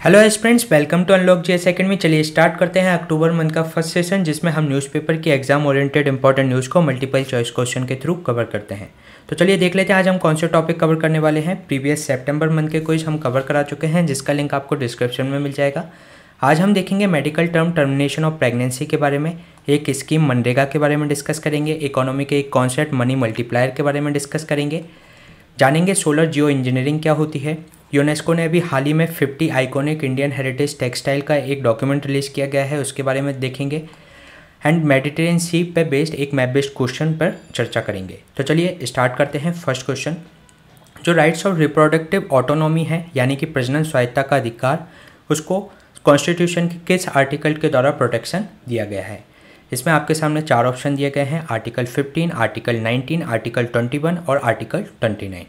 Hello friends, welcome to unlock GS academy. चलिए start करते हैं अक्टूबर मंथ का फर्स्ट सेशन, जिसमें हम न्यूज़पेपर की एग्जाम ओरिएंटेड इंपॉर्टेंट न्यूज़ को मल्टीपल चॉइस क्वेश्चन के थ्रू कवर करते हैं। तो चलिए देख लेते हैं आज हम कौन से टॉपिक कवर करने वाले हैं। प्रीवियस सितंबर मंथ के क्विज हम कवर करा चुके हैं, जिसका लिंक आपको डिस्क्रिप्शन में मिल जाएगा। आज हम देखेंगे medical term termination of pregnancy के बारे में, एक स्कीम मनरेगा के बारे में डिस्कस करेंगे, इकोनॉमी के एक कॉन्सेप्ट मनी मल्टीप्लायर के बारे में डिस्कस करेंगे, जानेंगे सोलर जियो इंजीनियरिंग क्या होती है। यूनेस्को ने अभी हाल ही में 50 आइकॉनिक इंडियन हेरिटेज टेक्सटाइल का एक डॉक्यूमेंट रिलीज़ किया गया है, उसके बारे में देखेंगे। एंड मेडिटेरियन सी पे बेस्ड एक मैप बेस्ड क्वेश्चन पर चर्चा करेंगे। तो चलिए स्टार्ट करते हैं। फर्स्ट क्वेश्चन, जो राइट्स ऑफ रिप्रोडक्टिव ऑटोनॉमी है यानी कि प्रजनन स्वायत्ता का अधिकार, उसको कॉन्स्टिट्यूशन के किस आर्टिकल के द्वारा प्रोटेक्शन दिया गया है। इसमें आपके सामने 4 ऑप्शन दिए गए हैं, आर्टिकल 15, आर्टिकल 19, आर्टिकल 21 और आर्टिकल 29।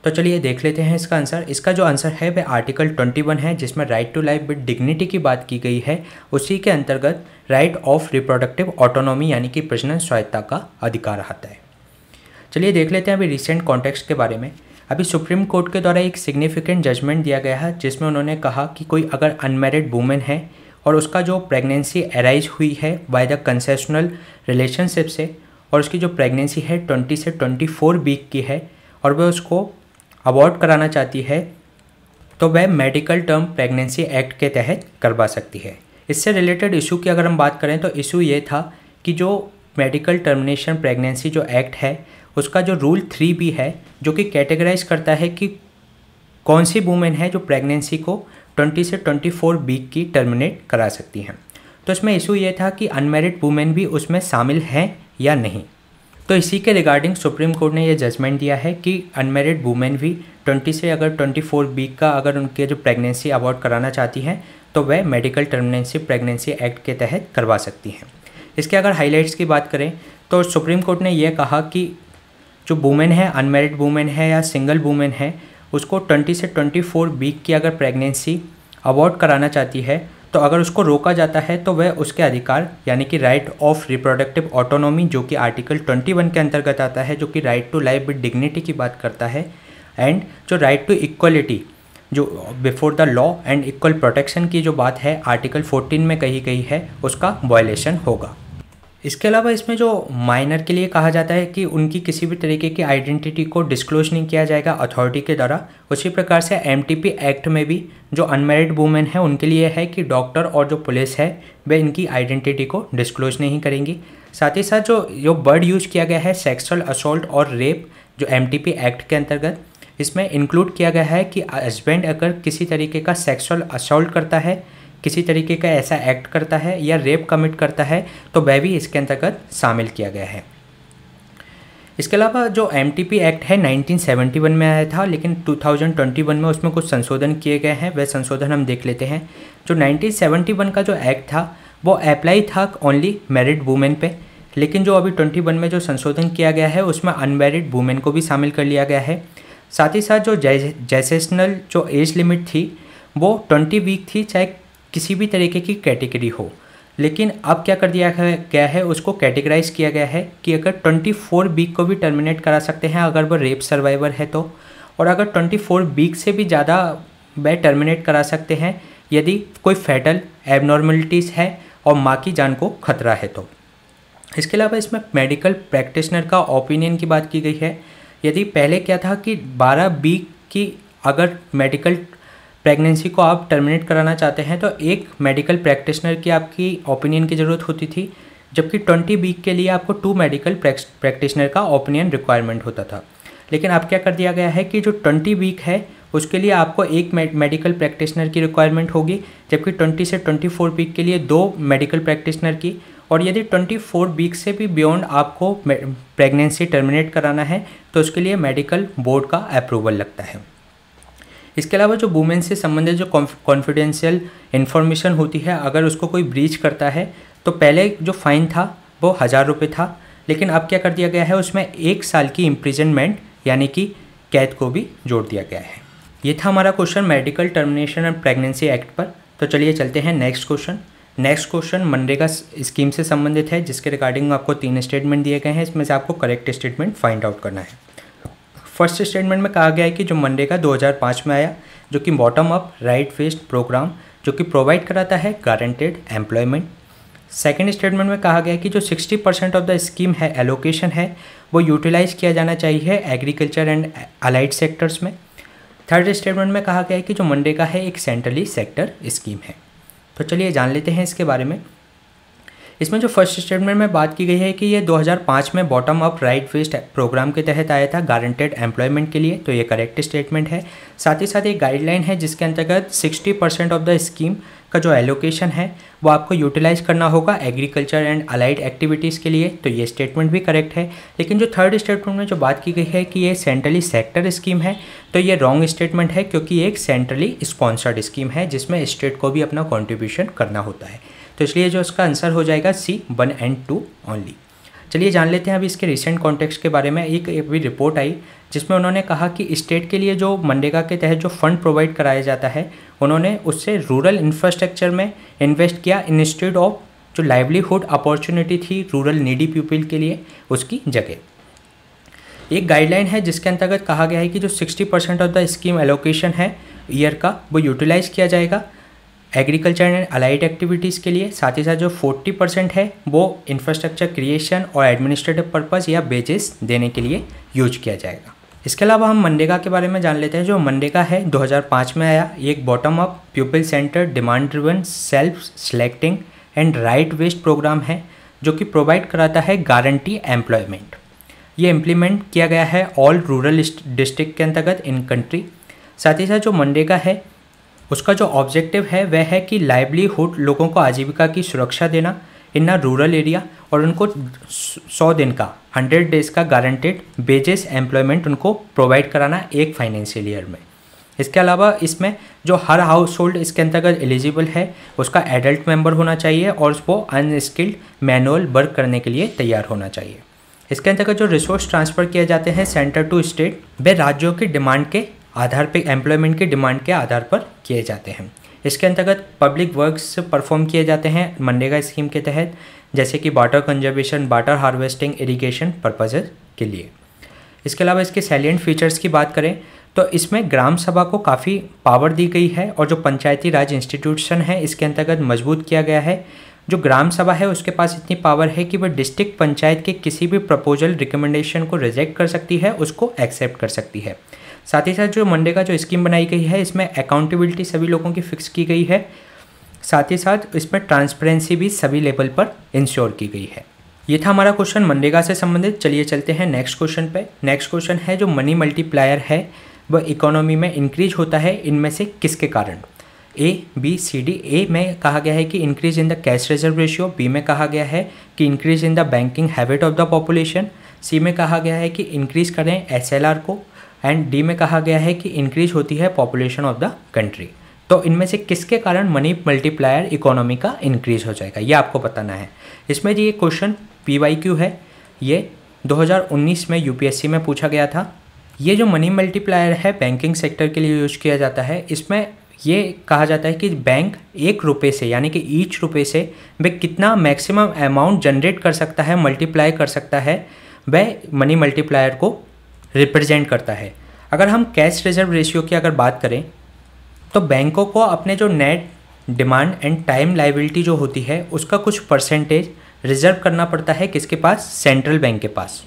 तो चलिए देख लेते हैं इसका आंसर। इसका जो आंसर है वह आर्टिकल 21 है, जिसमें right to life with dignity की बात की गई है। उसी के अंतर्गत राइट ऑफ रिप्रोडक्टिव ऑटोनॉमी यानी कि प्रजनन स्वायत्ता का अधिकार आता है। चलिए देख लेते हैं अभी रिसेंट कॉन्टेक्स्ट के बारे में। अभी सुप्रीम कोर्ट के द्वारा एक सिग्निफिकेंट जजमेंट दिया गया है, जिसमें उन्होंने कहा कि कोई अगर अनमैरिड वुमेन है और उसका जो प्रेगनेंसी अराइज हुई है बाय द कंसेशनल रिलेशनशिप से, और उसकी जो प्रेगनेंसी है 20 से 24 वीक की है और वह उसको अबॉर्ट कराना चाहती है, तो वह मेडिकल टर्म प्रेगनेंसी एक्ट के तहत करवा सकती है। इससे रिलेटेड इशू की अगर हम बात करें तो इशू ये था कि जो मेडिकल टर्मिनेशन प्रेगनेंसी जो एक्ट है, उसका जो रूल 3B है, जो कि कैटेगराइज करता है कि कौन सी वूमेन है जो प्रेगनेंसी को 20 से 24 वीक की टर्मिनेट करा सकती हैं। तो इसमें इशू ये था कि अनमैरिड वुमेन भी उसमें शामिल हैं या नहीं। तो इसी के रिगार्डिंग सुप्रीम कोर्ट ने ये जजमेंट दिया है कि अनमैरिड वुमेन भी 20 से अगर 24 वीक का अगर उनके जो प्रेगनेंसी अबॉर्ट कराना चाहती हैं, तो वह मेडिकल टर्मिनेंसी प्रेगनेंसी एक्ट के तहत करवा सकती हैं। इसके अगर हाइलाइट्स की बात करें तो सुप्रीम कोर्ट ने यह कहा कि जो वुमेन है, अनमैरिड वुमेन है या सिंगल वुमेन है, उसको 20 से 24 वीक की अगर प्रेगनेंसी अबॉर्ट कराना चाहती है, तो अगर उसको रोका जाता है तो वह उसके अधिकार यानी कि राइट ऑफ रिप्रोडक्टिव ऑटोनॉमी, जो कि आर्टिकल 21 के अंतर्गत आता है, जो कि right to life with dignity की बात करता है, एंड जो राइट टू इक्वलिटी जो before the law and equal protection की जो बात है आर्टिकल 14 में कही गई है, उसका वायलेशन होगा। इसके अलावा इसमें जो माइनर के लिए कहा जाता है कि उनकी किसी भी तरीके की आइडेंटिटी को डिस्क्लोज नहीं किया जाएगा अथॉरिटी के द्वारा। उसी प्रकार से MTP एक्ट में भी जो अनमैरिड वुमेन है उनके लिए है कि डॉक्टर और जो पुलिस है वे इनकी आइडेंटिटी को डिस्क्लोज नहीं करेंगी। साथ ही साथ जो वर्ड यूज किया गया है सेक्सुअल असॉल्ट और रेप, जो MTP एक्ट के अंतर्गत इसमें इंक्लूड किया गया है कि हस्बैंड अगर किसी तरीके का सेक्सुअल असॉल्ट करता है, किसी तरीके का ऐसा एक्ट करता है या रेप कमिट करता है, तो वह भी इसके अंतर्गत शामिल किया गया है। इसके अलावा जो MTP एक्ट है 1971 में आया था, लेकिन 2021 में उसमें कुछ संशोधन किए गए हैं। वह संशोधन हम देख लेते हैं। जो 1971 का जो एक्ट था वो अप्लाई था ओनली मैरिड वुमेन पे, लेकिन जो अभी 21 में जो संशोधन किया गया है उसमें अनमैरिड वुमेन को भी शामिल कर लिया गया है। साथ ही साथ जो जेसेशनल जो एज लिमिट थी वो 20 वीक थी, चाहे किसी भी तरीके की कैटेगरी हो। लेकिन अब क्या कर दिया गया है, उसको कैटेगराइज किया गया है कि अगर 24 वीक को भी टर्मिनेट करा सकते हैं अगर वो रेप सर्वाइवर है तो, और अगर 24 वीक से भी ज़्यादा वह टर्मिनेट करा सकते हैं यदि कोई फैटल एबनॉर्मलिटीज़ है और माँ की जान को खतरा है तो। इसके अलावा इसमें मेडिकल प्रैक्टिशनर का ओपिनियन की बात की गई है। यदि पहले क्या था कि 12 वीक की अगर मेडिकल प्रेगनेंसी को आप टर्मिनेट कराना चाहते हैं तो एक मेडिकल प्रैक्टिशनर की आपकी ओपिनियन की ज़रूरत होती थी, जबकि 20 वीक के लिए आपको 2 मेडिकल प्रैक्टिशनर का ओपिनियन रिक्वायरमेंट होता था। लेकिन अब क्या कर दिया गया है कि जो 20 वीक है उसके लिए आपको एक मेडिकल प्रैक्टिशनर की रिक्वायरमेंट होगी, जबकि 20 से 24 वीक के लिए 2 मेडिकल प्रैक्टिशनर की, और यदि 24 वीक से भी बियॉन्ड आपको प्रेगनेंसी टर्मिनेट कराना है तो उसके लिए मेडिकल बोर्ड का अप्रूवल लगता है। इसके अलावा जो वुमेन से संबंधित जो कॉन्फिडेंशियल इन्फॉर्मेशन होती है, अगर उसको कोई ब्रीच करता है तो पहले जो फ़ाइन था वो 1000 रुपये था, लेकिन अब क्या कर दिया गया है उसमें 1 साल की इम्प्रिजनमेंट यानी कि कैद को भी जोड़ दिया गया है। ये था हमारा question medical termination and pregnancy act पर। तो चलिए चलते हैं next question. Next question MNREGA scheme से संबंधित है, जिसके रिगार्डिंग आपको 3 स्टेटमेंट दिए गए हैं। इसमें से आपको करेक्ट स्टेटमेंट फाइंड आउट करना है। फर्स्ट स्टेटमेंट में कहा गया है कि जो मनरेगा 2005 में आया, जो कि bottom up right based program जो कि प्रोवाइड कराता है गारंटेड एम्प्लॉयमेंट। सेकेंड स्टेटमेंट में कहा गया है कि जो 60% ऑफ द स्कीम है एलोकेशन है वो यूटिलाइज किया जाना चाहिए एग्रीकल्चर एंड अलाइड सेक्टर्स में। थर्ड स्टेटमेंट में कहा गया है कि जो मनरेगा है एक सेंट्रली सेक्टर स्कीम है। तो चलिए जान लेते हैं इसके बारे में। इसमें जो फर्स्ट स्टेटमेंट में बात की गई है कि ये 2005 में bottom up right based program के तहत आया था गारंटेड एम्प्लॉयमेंट के लिए, तो ये करेक्ट स्टेटमेंट है। साथ ही साथ एक गाइडलाइन है जिसके अंतर्गत 60% ऑफ द स्कीम का जो एलोकेशन है वो आपको यूटिलाइज करना होगा एग्रीकल्चर एंड अलाइड एक्टिविटीज़ के लिए, तो ये स्टेटमेंट भी करेक्ट है। लेकिन जो थर्ड स्टेटमेंट में जो बात की गई है कि ये सेंट्रली सेक्टर स्कीम है, तो ये रॉन्ग स्टेटमेंट है क्योंकि ये एक सेंट्रली स्पॉन्सर्ड स्कीम है जिसमें स्टेट को भी अपना कॉन्ट्रीब्यूशन करना होता है। तो इसलिए जो इसका आंसर हो जाएगा सी 1 and 2 ओनली। चलिए जान लेते हैं अभी इसके रिसेंट कॉन्टेक्स्ट के बारे में। एक अभी रिपोर्ट आई जिसमें उन्होंने कहा कि स्टेट के लिए जो मनरेगा के तहत जो फंड प्रोवाइड कराया जाता है उन्होंने उससे रूरल इंफ्रास्ट्रक्चर में इन्वेस्ट किया इंस्टेड ऑफ जो लाइवलीहुड अपॉर्चुनिटी थी रूरल नीडी पीपल के लिए उसकी जगह। एक गाइडलाइन है जिसके अंतर्गत कहा गया है कि जो 60% ऑफ द स्कीम एलोकेशन है ईयर का वो यूटिलाइज किया जाएगा एग्रीकल्चर एंड अलाइड एक्टिविटीज़ के लिए। साथ ही साथ जो 40% है वो इंफ्रास्ट्रक्चर क्रिएशन और एडमिनिस्ट्रेटिव पर्पस या बेजेस देने के लिए यूज किया जाएगा। इसके अलावा हम मनरेगा के बारे में जान लेते हैं। जो मनरेगा है 2005 में आया, ये एक bottom up people center demand driven self selecting and right based program है जो कि प्रोवाइड कराता है गारंटी एम्प्लॉयमेंट। ये इम्प्लीमेंट किया गया है ऑल रूरल डिस्ट्रिक्ट के अंतर्गत इन कंट्री। साथ ही साथ जो मनरेगा है उसका जो ऑब्जेक्टिव है वह है कि लाइवलीहुड लोगों को आजीविका की सुरक्षा देना इन अ रूरल एरिया और उनको 100 दिन का 100 डेज़ का गारंटेड बेजेस एम्प्लॉयमेंट उनको प्रोवाइड कराना एक फाइनेंशियल ईयर में। इसके अलावा इसमें जो हर हाउस होल्ड इसके अंतर्गत एलिजिबल है उसका एडल्ट मेंबर होना चाहिए और वो अनस्किल्ड मैनुअल वर्क करने के लिए तैयार होना चाहिए। इसके अंतर्गत जो रिसोर्स ट्रांसफ़र किए जाते हैं सेंटर टू स्टेट वे राज्यों की डिमांड के आधार पे एम्प्लॉयमेंट की डिमांड के आधार पर किए जाते हैं। इसके अंतर्गत पब्लिक वर्क्स परफॉर्म किए जाते हैं मनरेगा स्कीम के तहत, जैसे कि water conservation, water harvesting, irrigation purposes के लिए। इसके अलावा इसके सैलिएंट फीचर्स की बात करें तो इसमें ग्राम सभा को काफ़ी पावर दी गई है और जो पंचायती राज इंस्टीट्यूशन है इसके अंतर्गत मजबूत किया गया है। जो ग्राम सभा है उसके पास इतनी पावर है कि वह डिस्ट्रिक्ट पंचायत के किसी भी प्रपोजल रिकमेंडेशन को रिजेक्ट कर सकती है, उसको एक्सेप्ट कर सकती है। साथ ही साथ जो मनरेगा जो स्कीम बनाई गई है इसमें अकाउंटेबिलिटी सभी लोगों की फिक्स की गई है। साथ ही साथ इसमें ट्रांसपेरेंसी भी सभी लेवल पर इंश्योर की गई है। ये था हमारा क्वेश्चन मनरेगा से संबंधित। चलिए चलते हैं नेक्स्ट क्वेश्चन पे। नेक्स्ट क्वेश्चन है जो मनी मल्टीप्लायर है वह इकोनॉमी में इंक्रीज होता है इनमें से किसके कारण। A B C D. ए में कहा गया है कि increase in the cash reserve ratio. B में कहा गया है कि increase in the banking habit of the population. C में कहा गया है कि इंक्रीज करें SLR को। एंड डी में कहा गया है कि इंक्रीज होती है पॉपुलेशन ऑफ द कंट्री। तो इनमें से किसके कारण मनी मल्टीप्लायर इकोनॉमी का इंक्रीज हो जाएगा ये आपको बताना है। इसमें जी ये क्वेश्चन PYQ है, ये 2019 में UPSC में पूछा गया था। ये जो मनी मल्टीप्लायर है बैंकिंग सेक्टर के लिए यूज किया जाता है। इसमें ये कहा जाता है कि बैंक 1 रुपये से यानी कि ईच रुपये से वह कितना मैक्सिमम अमाउंट जनरेट कर सकता है, मल्टीप्लाई कर सकता है, वह मनी मल्टीप्लायर को रिप्रेजेंट करता है। अगर हम कैश रिजर्व रेशियो की अगर बात करें तो बैंकों को अपने जो net demand and time liability जो होती है उसका कुछ परसेंटेज रिजर्व करना पड़ता है किसके पास, सेंट्रल बैंक के पास,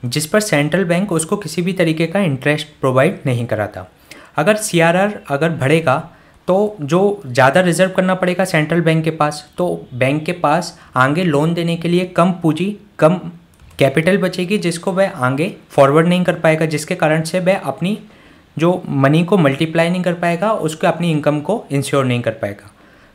जिस पर सेंट्रल बैंक उसको किसी भी तरीके का इंटरेस्ट प्रोवाइड नहीं कराता। अगर CRR अगर बढ़ेगा तो जो ज़्यादा रिजर्व करना पड़ेगा सेंट्रल बैंक के पास, तो बैंक के पास आगे लोन देने के लिए कम पूंजी कम कैपिटल बचेगी जिसको वह आगे फॉरवर्ड नहीं कर पाएगा, जिसके कारण से वह अपनी जो मनी को मल्टीप्लाई नहीं कर पाएगा, उसको अपनी इनकम को इंश्योर नहीं कर पाएगा।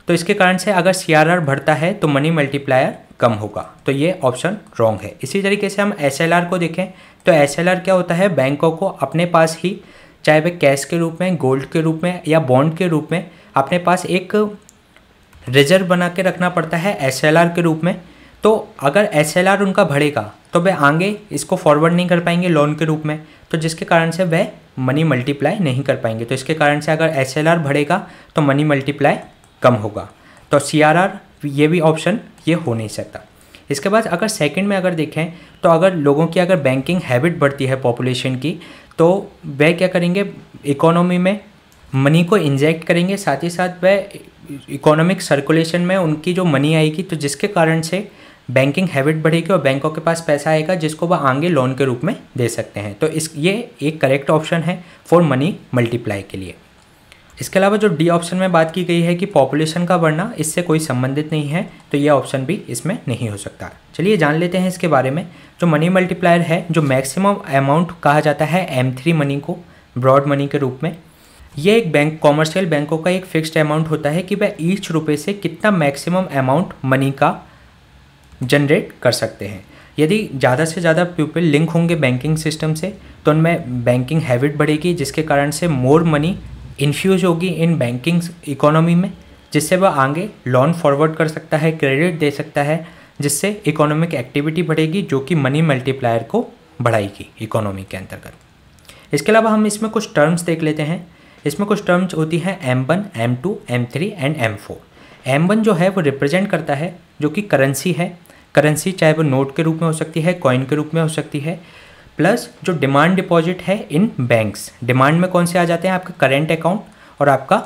तो इसके कारण से अगर CRR बढ़ता है तो मनी मल्टीप्लायर कम होगा, तो ये ऑप्शन रॉन्ग है। इसी तरीके से हम SLR को देखें तो SLR क्या होता है, बैंकों को अपने पास ही चाहे वह कैश के रूप में, गोल्ड के रूप में या बॉन्ड के रूप में अपने पास एक रिजर्व बना के रखना पड़ता है SLR के रूप में। तो अगर SLR उनका बढ़ेगा तो वह आगे इसको फॉरवर्ड नहीं कर पाएंगे लोन के रूप में, तो जिसके कारण से वह मनी मल्टीप्लाई नहीं कर पाएंगे। तो इसके कारण से अगर SLR बढ़ेगा तो मनी मल्टीप्लाई कम होगा, तो CRR ये भी ऑप्शन ये हो नहीं सकता। इसके बाद अगर सेकंड में अगर देखें तो अगर लोगों की अगर बैंकिंग हैबिट बढ़ती है पॉपुलेशन की, तो वह क्या करेंगे, इकोनॉमी में मनी को इंजेक्ट करेंगे, साथ ही साथ वह इकोनॉमिक सर्कुलेशन में उनकी जो मनी आएगी, तो जिसके कारण से बैंकिंग हैबिट बढ़ेगी और बैंकों के पास पैसा आएगा जिसको वह आगे लोन के रूप में दे सकते हैं। तो ये एक करेक्ट ऑप्शन है फॉर मनी मल्टीप्लाई के लिए। इसके अलावा जो डी ऑप्शन में बात की गई है कि पॉपुलेशन का बढ़ना, इससे कोई संबंधित नहीं है, तो ये ऑप्शन भी इसमें नहीं हो सकता। चलिए जान लेते हैं इसके बारे में। जो मनी मल्टीप्लायर है, जो मैक्सिमम अमाउंट कहा जाता है M3 मनी को, ब्रॉड मनी के रूप में, ये एक बैंक, कॉमर्शियल बैंकों का एक फिक्स्ड अमाउंट होता है कि वह ईच रुपये से कितना मैक्सिमम अमाउंट मनी का जनरेट कर सकते हैं। यदि ज़्यादा से ज़्यादा पीपल लिंक होंगे बैंकिंग सिस्टम से, तो उनमें बैंकिंग हैबिट बढ़ेगी, जिसके कारण से मोर मनी इन्फ्यूज होगी इन बैंकिंग इकोनॉमी में, जिससे वह आगे लोन फॉरवर्ड कर सकता है, क्रेडिट दे सकता है, जिससे इकोनॉमिक एक्टिविटी बढ़ेगी, जो कि मनी मल्टीप्लायर को बढ़ाएगी इकोनॉमी के अंतर्गत। इसके अलावा हम इसमें कुछ टर्म्स देख लेते हैं। इसमें कुछ टर्म्स होती हैं M1, M2, M3 and M4। M1 जो है वो रिप्रेजेंट करता है जो कि करेंसी है। करेंसी चाहे वो नोट के रूप में हो सकती है, कॉइन के रूप में हो सकती है, प्लस जो डिमांड डिपॉजिट है इन बैंक्स। डिमांड में कौन से आ जाते हैं? आपका करेंट अकाउंट और आपका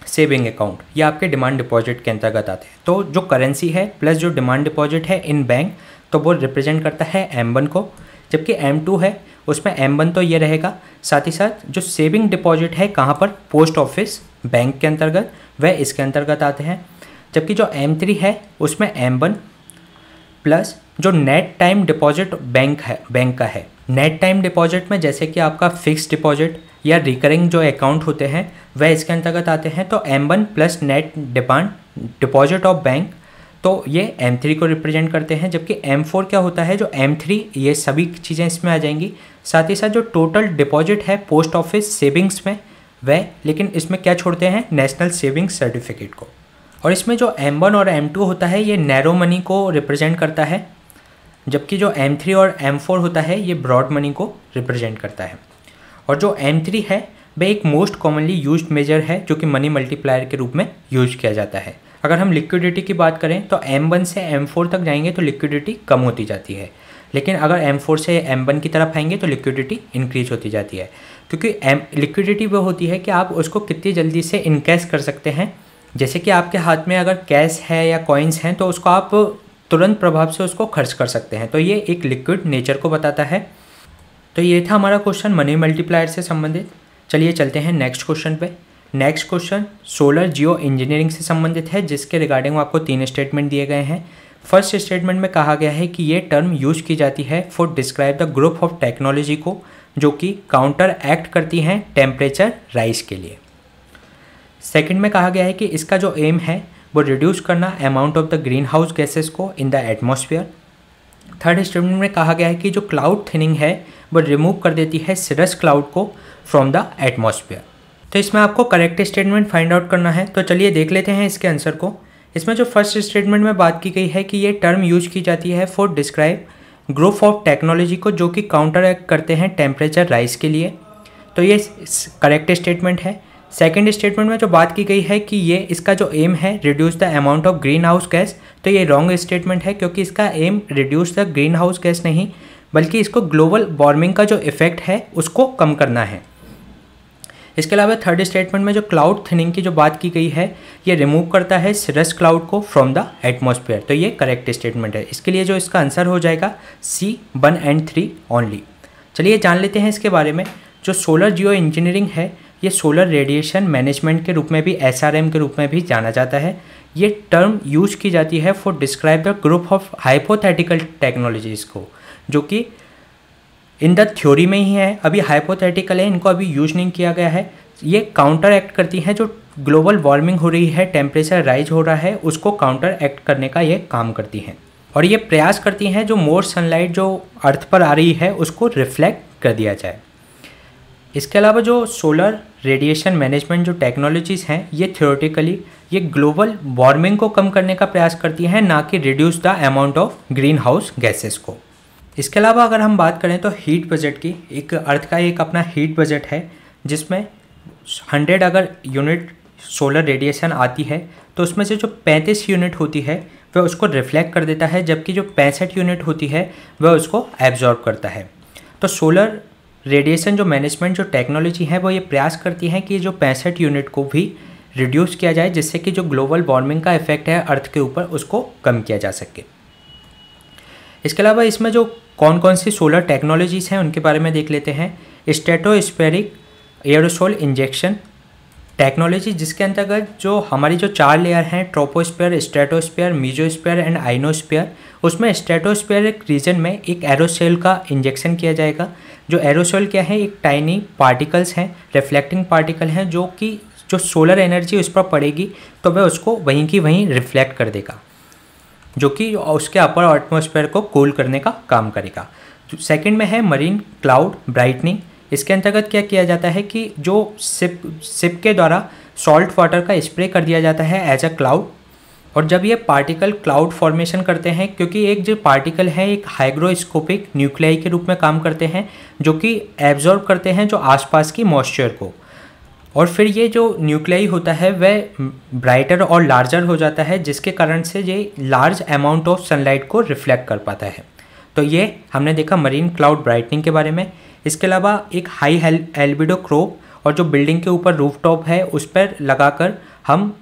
सेविंग अकाउंट, ये आपके डिमांड डिपॉजिट के अंतर्गत आते हैं। तो जो करेंसी है प्लस जो डिमांड डिपॉजिट है इन बैंक, तो वो रिप्रेजेंट करता है M1 को। जबकि M2 है, उसमें M1 तो ये रहेगा, साथ ही साथ जो सेविंग डिपॉजिट है कहाँ पर? पोस्ट ऑफिस बैंक के अंतर्गत, वह इसके अंतर्गत आते हैं। जबकि जो M3 है उसमें M1 प्लस जो नेट टाइम डिपॉजिट बैंक का है। नेट टाइम डिपॉजिट में जैसे कि आपका फिक्स डिपॉजिट या रिकरिंग जो अकाउंट होते हैं वह इसके अंतर्गत आते हैं। तो M1 plus net deposit of bank, तो ये M3 को रिप्रेजेंट करते हैं। जबकि M4 क्या होता है? जो M3, ये सभी चीज़ें इसमें आ जाएंगी। साथ ही साथ जो टोटल डिपॉजिट है पोस्ट ऑफिस सेविंग्स में, वह, लेकिन इसमें क्या छोड़ते हैं? नेशनल सेविंग्स सर्टिफिकेट को। और इसमें जो M1 और M2 होता है ये नैरो मनी को रिप्रेजेंट करता है, जबकि जो M3 और M4 होता है ये ब्रॉड मनी को रिप्रेजेंट करता है। और जो M3 है वह एक मोस्ट कॉमनली यूज्ड मेजर है जो कि मनी मल्टीप्लायर के रूप में यूज किया जाता है। अगर हम लिक्विडिटी की बात करें तो M1 से M4 तक जाएंगे तो लिक्विडिटी कम होती जाती है, लेकिन अगर M4 से M1 की तरफ आएंगे तो लिक्विडिटी इंक्रीज होती जाती है। क्योंकि लिक्विडिटी वो होती है कि आप उसको कितनी जल्दी से इनकैश कर सकते हैं। जैसे कि आपके हाथ में अगर कैश है या कॉइन्स हैं तो उसको आप तुरंत प्रभाव से उसको खर्च कर सकते हैं, तो ये एक लिक्विड नेचर को बताता है। तो ये था हमारा क्वेश्चन मनी मल्टीप्लायर से संबंधित। चलिए चलते हैं नेक्स्ट क्वेश्चन पे। नेक्स्ट क्वेश्चन सोलर जियो इंजीनियरिंग से संबंधित है, जिसके रिगार्डिंग आपको 3 स्टेटमेंट दिए गए हैं। फर्स्ट स्टेटमेंट में कहा गया है कि ये टर्म यूज की जाती है for describe the group of technology को जो कि काउंटर एक्ट करती हैं टेम्परेचर राइज के लिए। सेकंड में कहा गया है कि इसका जो एम है वो रिड्यूस करना amount of the greenhouse gases को in the atmosphere. Third statement में कहा गया है कि जो क्लाउड थिनिंग है वो रिमूव कर देती है सिरस क्लाउड को फ्रॉम द एटमॉस्फेयर। तो इसमें आपको करेक्ट स्टेटमेंट फाइंड आउट करना है। तो चलिए देख लेते हैं इसके आंसर को। इसमें जो फर्स्ट स्टेटमेंट में बात की गई है कि ये टर्म यूज की जाती है for describe group of technology को जो कि काउंटर एक्ट करते हैं टेम्परेचर राइज के लिए, तो ये करेक्ट स्टेटमेंट है। सेकेंड स्टेटमेंट में जो बात की गई है कि ये इसका जो एम है reduce the amount of greenhouse gas, तो ये रॉन्ग स्टेटमेंट है क्योंकि इसका aim reduce the greenhouse gas नहीं बल्कि इसको ग्लोबल वार्मिंग का जो इफेक्ट है उसको कम करना है। इसके अलावा थर्ड स्टेटमेंट में जो क्लाउड थिनिंग की जो बात की गई है ये रिमूव करता है सिरस क्लाउड को फ्रॉम द एटमॉस्फेयर, तो ये करेक्ट स्टेटमेंट है। इसके लिए जो इसका आंसर हो जाएगा C 1 and 3 ओनली। चलिए जान लेते हैं इसके बारे में। जो सोलर जियो इंजीनियरिंग है ये सोलर रेडिएशन मैनेजमेंट के रूप में भी SRM के रूप में भी जाना जाता है। ये टर्म यूज की जाती है for describe the group of hypothetical technologies को जो कि इन द थ्योरी में ही है, अभी हाइपोथेटिकल है, इनको अभी यूज नहीं किया गया है। ये काउंटर एक्ट करती हैं जो ग्लोबल वार्मिंग हो रही है, टेम्परेचर राइज हो रहा है, उसको काउंटर एक्ट करने का ये काम करती हैं। और ये प्रयास करती हैं जो मोर सनलाइट जो अर्थ पर आ रही है उसको रिफ्लेक्ट कर दिया जाए। इसके अलावा जो सोलर रेडिएशन मैनेजमेंट जो टेक्नोलॉजीज़ हैं ये थ्योरेटिकली ये ग्लोबल वार्मिंग को कम करने का प्रयास करती हैं, ना कि reduce the amount of greenhouse gases को। इसके अलावा अगर हम बात करें तो हीट बजट की, एक अर्थ का एक अपना हीट बजट है जिसमें 100 अगर यूनिट सोलर रेडिएशन आती है तो उसमें से जो 35 यूनिट होती है वह उसको रिफ्लेक्ट कर देता है, जबकि जो 65 यूनिट होती है वह उसको एब्जॉर्ब करता है। तो सोलर रेडिएशन जो मैनेजमेंट जो टेक्नोलॉजी है वो ये प्रयास करती है कि जो 65 यूनिट को भी रिड्यूस किया जाए, जिससे कि जो ग्लोबल वार्मिंग का इफेक्ट है अर्थ के ऊपर उसको कम किया जा सके। इसके अलावा इसमें जो कौन कौन सी सोलर टेक्नोलॉजीज़ हैं उनके बारे में देख लेते हैं। स्ट्रेटोस्फेरिक एरोसोल इंजेक्शन टेक्नोलॉजी, जिसके अंतर्गत जो हमारी जो 4 लेयर हैं, troposphere, stratosphere, mesosphere and ionosphere, उसमें स्ट्रेटोस्फेरिक रीजन में एक एरोसोल का इंजेक्शन किया जाएगा। जो एरोसोल क्या है, एक टाइनी पार्टिकल्स हैं, रिफ्लेक्टिंग पार्टिकल हैं, जो कि जो सोलर एनर्जी उस पर पड़ेगी तो वह उसको वहीं की वहीं रिफ्लेक्ट कर देगा, जो कि उसके अपर एटमॉस्फेयर को कूल करने का काम करेगा। तो सेकंड में है मरीन क्लाउड ब्राइटनिंग। इसके अंतर्गत क्या किया जाता है कि जो सिप के द्वारा सॉल्ट वाटर का स्प्रे कर दिया जाता है एज अ क्लाउड, और जब ये पार्टिकल क्लाउड फॉर्मेशन करते हैं, क्योंकि एक जो पार्टिकल है एक हाइग्रोस्कोपिक न्यूक्लियाई के रूप में काम करते हैं, जो कि एब्जॉर्ब करते हैं जो आसपास की मॉइस्चर को, और फिर ये जो न्यूक्लियाई होता है वह ब्राइटर और लार्जर हो जाता है, जिसके कारण से ये लार्ज अमाउंट ऑफ सनलाइट को रिफ्लेक्ट कर पाता है। तो ये हमने देखा मरीन क्लाउड ब्राइटनिंग के बारे में। इसके अलावा एक हाई एल्बिडो क्रोप, और जो बिल्डिंग के ऊपर रूफटॉप है उस पर लगाकर हम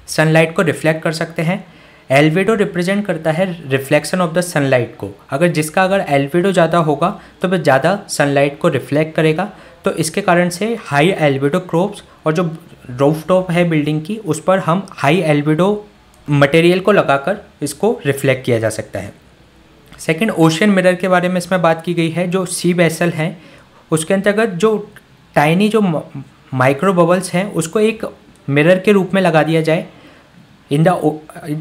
सनलाइट को रिफ्लेक्ट कर सकते हैं। एल्बिडो रिप्रेजेंट करता है रिफ्लेक्शन ऑफ द सनलाइट को। अगर एल्बिडो ज़्यादा होगा तो वह ज़्यादा सनलाइट को रिफ्लेक्ट करेगा, तो इसके कारण से हाई एल्बिडो क्रोप्स, और जो रूफटॉप है बिल्डिंग की उस पर हम हाई एल्बिडो मटेरियल को लगाकर इसको रिफ्लेक्ट किया जा सकता है। सेकंड, ओशन मिरर के बारे में इसमें बात की गई है। जो सी वेसल हैं उसके अंतर्गत जो टाइनी जो माइक्रो बबल्स हैं उसको एक मिरर के रूप में लगा दिया जाए in the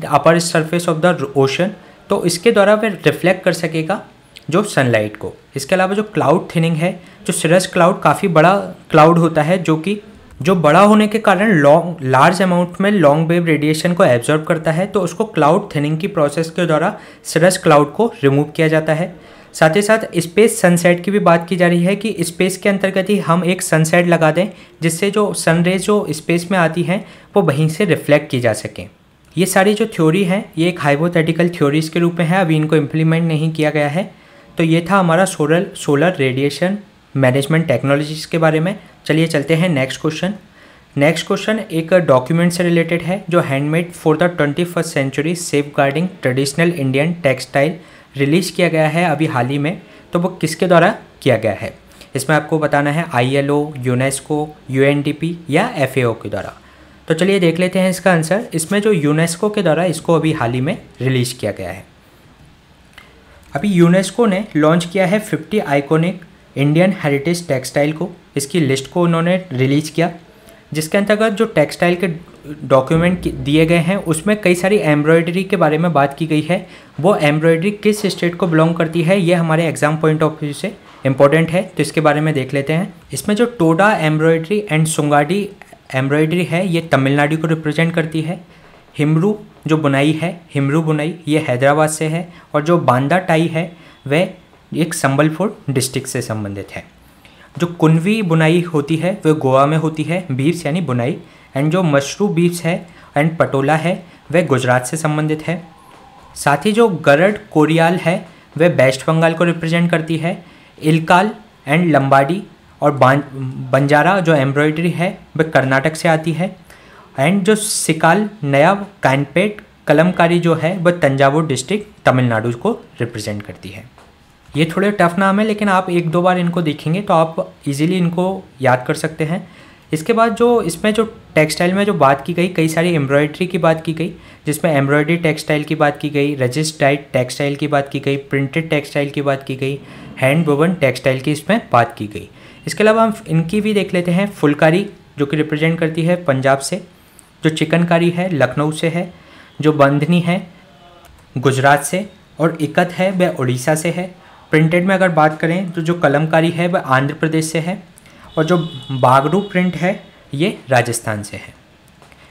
upper surface of the ocean, तो इसके द्वारा वह रिफ्लेक्ट कर सकेगा जो सनलाइट को। इसके अलावा जो क्लाउड थिनिंग है, जो सिरस क्लाउड काफ़ी बड़ा क्लाउड होता है, जो बड़ा होने के कारण लार्ज अमाउंट में लॉन्ग वेव रेडिएशन को एब्जॉर्ब करता है, तो उसको क्लाउड थिनिंग की प्रोसेस के द्वारा सिरस क्लाउड को रिमूव किया जाता है। साथ ही साथ स्पेस सनसेट की भी बात की जा रही है कि स्पेस के अंतर्गत ही हम एक सनसेट लगा दें, जिससे जो सनरेज जो स्पेस में आती हैं वो वहीं से रिफ्लेक्ट की जा सकें। ये सारी जो थ्योरी है ये एक हाइपोथेटिकल थ्योरीज़ के रूप में है, अभी इनको इम्प्लीमेंट नहीं किया गया है। तो ये था हमारा सोलर रेडिएशन मैनेजमेंट टेक्नोलॉजीज़ के बारे में। चलिए चलते हैं नेक्स्ट क्वेश्चन। नेक्स्ट क्वेश्चन एक डॉक्यूमेंट से रिलेटेड है, जो handmade for the 21st century safeguarding traditional Indian textile release किया गया है अभी हाल ही में। तो वो किसके द्वारा किया गया है, इसमें आपको बताना है ILO, यूनेस्को, UNDP या FAO के द्वारा। तो चलिए देख लेते हैं इसका आंसर। इसमें जो यूनेस्को के द्वारा इसको अभी हाल ही में रिलीज़ किया गया है। अभी यूनेस्को ने लॉन्च किया है 50 आइकॉनिक इंडियन हेरिटेज टेक्सटाइल को, इसकी लिस्ट को उन्होंने रिलीज़ किया, जिसके अंतर्गत जो टेक्सटाइल के डॉक्यूमेंट दिए गए हैं उसमें कई सारी एम्ब्रॉयडरी के बारे में बात की गई है। वो एम्ब्रॉयडरी किस स्टेट को बिलोंग करती है ये हमारे एग्जाम पॉइंट ऑफ व्यू से इंपॉर्टेंट है, तो इसके बारे में देख लेते हैं। इसमें जो टोडा एम्ब्रॉयडरी एंड सुंगाडी एम्ब्रॉयडरी है ये तमिलनाडु को रिप्रेजेंट करती है। हिमरू जो बुनाई है, हिमरू बुनाई, ये हैदराबाद से है, और जो बांदा टाई है वह एक संबलपुर डिस्ट्रिक्ट से संबंधित है। जो कुनवी बुनाई होती है वह गोवा में होती है, बीव्स यानी बुनाई, एंड जो मशरू बीव्स है एंड पटोला है वह गुजरात से संबंधित है। साथ ही जो गरड कोरियाल है वह वेस्ट बंगाल को रिप्रेजेंट करती है। इलकाल एंड लंबाडी और बंजारा जो एम्ब्रॉयडरी है वह कर्नाटक से आती है, एंड जो सिकाल नया कानपेट कलमकारी जो है वह तंजावुर डिस्ट्रिक्ट तमिलनाडु को रिप्रेजेंट करती है। ये थोड़े टफ नाम है, लेकिन आप एक दो बार इनको देखेंगे तो आप इजीली इनको याद कर सकते हैं। इसके बाद जो इसमें जो टेक्सटाइल में जो बात की गई, कई सारी एम्ब्रॉयडरी की बात की गई, जिसमें एम्ब्रॉयडरी टेक्सटाइल की बात की गई, रजिस्ट डाइड टेक्सटाइल की बात की गई, प्रिंटेड टेक्सटाइल की बात की गई, हैंड वोवन टेक्सटाइल की इसमें बात की गई। इसके अलावा हम इनकी भी देख लेते हैं। फुलकारी जो कि रिप्रेजेंट करती है पंजाब से, जो चिकनकारी है लखनऊ से है, जो बंधनी है गुजरात से, और इकत है वह उड़ीसा से है। प्रिंटेड में अगर बात करें तो जो कलमकारी है वह आंध्र प्रदेश से है, और जो बागरू प्रिंट है ये राजस्थान से है।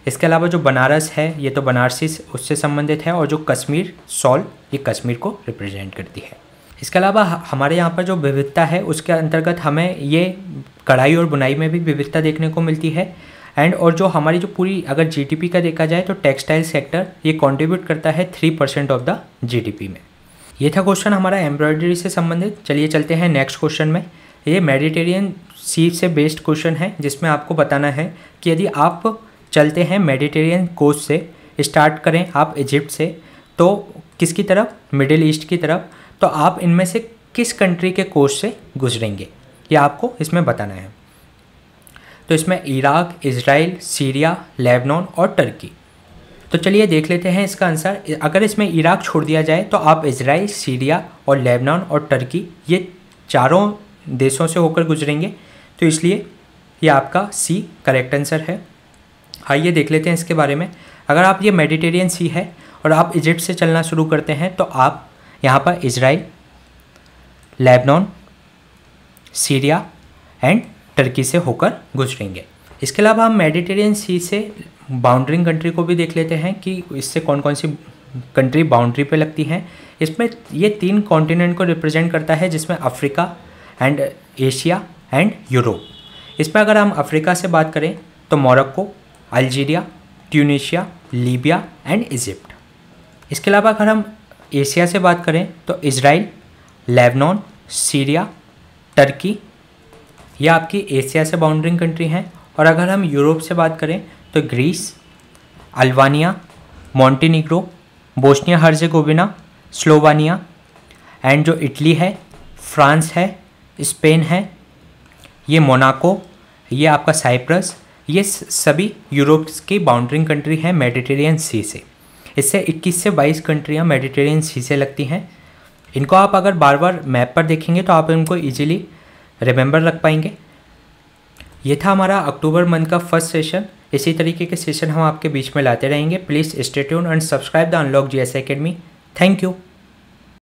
इसके अलावा जो बनारस है ये तो बनारसी उससे संबंधित है, और जो कश्मीर शॉल ये कश्मीर को रिप्रेजेंट करती है। इसके अलावा हमारे यहाँ पर जो विविधता है उसके अंतर्गत हमें ये कढ़ाई और बुनाई में भी विविधता देखने को मिलती है। एंड और जो हमारी जो पूरी अगर GDP का देखा जाए तो टेक्सटाइल सेक्टर ये कंट्रीब्यूट करता है 3% ऑफ द GDP में। ये था क्वेश्चन हमारा एम्ब्रॉयडरी से संबंधित। चलिए चलते हैं नेक्स्ट क्वेश्चन में। ये मेडिटेरियन सी से बेस्ड क्वेश्चन है जिसमें आपको बताना है कि यदि आप चलते हैं मेडिटेरियन कोस्ट से, स्टार्ट करें आप इजिप्ट से, तो किसकी तरफ, मिडिल ईस्ट की तरफ, तो आप इनमें से किस कंट्री के कोस्ट से गुजरेंगे, ये आपको इसमें बताना है। तो इसमें इराक, इजराइल, सीरिया, लेबनान और टर्की। तो चलिए देख लेते हैं इसका आंसर। अगर इसमें इराक छोड़ दिया जाए तो आप इजराइल, सीरिया और लेबनान और टर्की ये चारों देशों से होकर गुजरेंगे, तो इसलिए ये आपका सी करेक्ट आंसर है। आइए देख लेते हैं इसके बारे में। अगर आप ये मेडिटेरियन सी है और आप इजिप्ट से चलना शुरू करते हैं तो आप यहाँ पर Israel, Lebanon, Syria and Turkey से होकर गुजरेंगे। इसके अलावा हम मेडिटेरियन सी से बाउंड्रिंग कंट्री को भी देख लेते हैं कि इससे कौन कौन सी कंट्री बाउंड्री पे लगती हैं। इसमें ये 3 कॉन्टिनेंट को रिप्रेजेंट करता है, जिसमें Africa and Asia and Europe. इसमें अगर हम अफ्रीका से बात करें तो Morocco, Algeria, Tunisia, Libya and Egypt. इसके अलावा अगर हम एशिया से बात करें तो इजराइल, लेबनान, सीरिया, टर्की, ये आपकी एशिया से बाउंड्रिंग कंट्री हैं। और अगर हम यूरोप से बात करें तो Greece, Albania, Montenegro, Bosnia Herzegovina, Slovenia and जो इटली है, फ्रांस है, स्पेन है, ये मोनाको, ये आपका साइप्रस, ये सभी यूरोप की बाउंड्रिंग कंट्री हैं मेडिटेरियन सी से। इससे 21 से 22 कंट्रियाँ मेडिटेरियन सी से लगती हैं। इनको आप अगर बार बार मैप पर देखेंगे तो आप इनको ईजिली रिमेंबर रख पाएंगे। ये था हमारा अक्टूबर मंथ का फर्स्ट सेशन। इसी तरीके के सेशन हम आपके बीच में लाते रहेंगे। Please stay tuned and subscribe the unlock GS academy. Thank you.